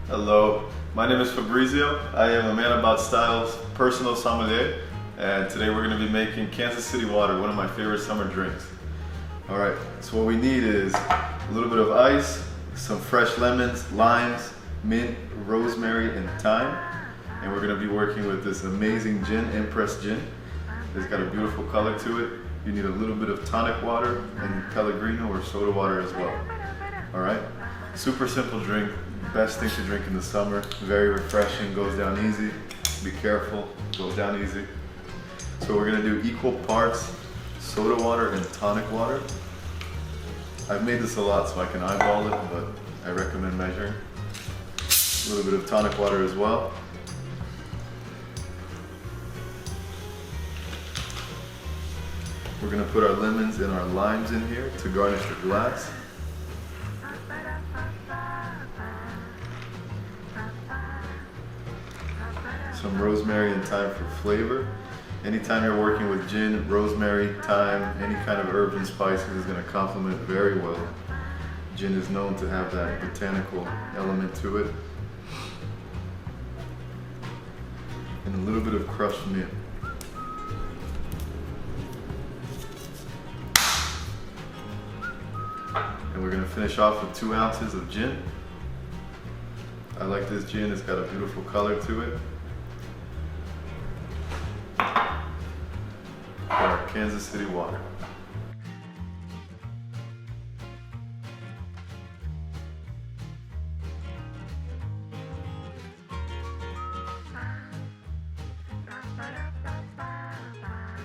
Hello, my name is Fabrizzio. I am a man about style's personal sommelier, and today we're going to be making Kansas City water, one of my favorite summer drinks. Alright, so what we need is a little bit of ice, some fresh lemons, limes, mint, rosemary, and thyme. And we're going to be working with this amazing gin, Empress Gin. It's got a beautiful color to it. You need a little bit of tonic water and Pellegrino or soda water as well. Alright, super simple drink. Best thing to drink in the summer. Very refreshing, goes down easy. Be careful, goes down easy. So we're gonna do equal parts soda water and tonic water. I've made this a lot so I can eyeball it, but I recommend measuring. A little bit of tonic water as well. We're gonna put our lemons and our limes in here to garnish the glass. Some rosemary and thyme for flavor. Anytime you're working with gin, rosemary, thyme, any kind of herbs and spices is going to complement very well. Gin is known to have that botanical element to it. And a little bit of crushed mint. And we're going to finish off with 2 ounces of gin. I like this gin, it's got a beautiful color to it. Our Kansas City water.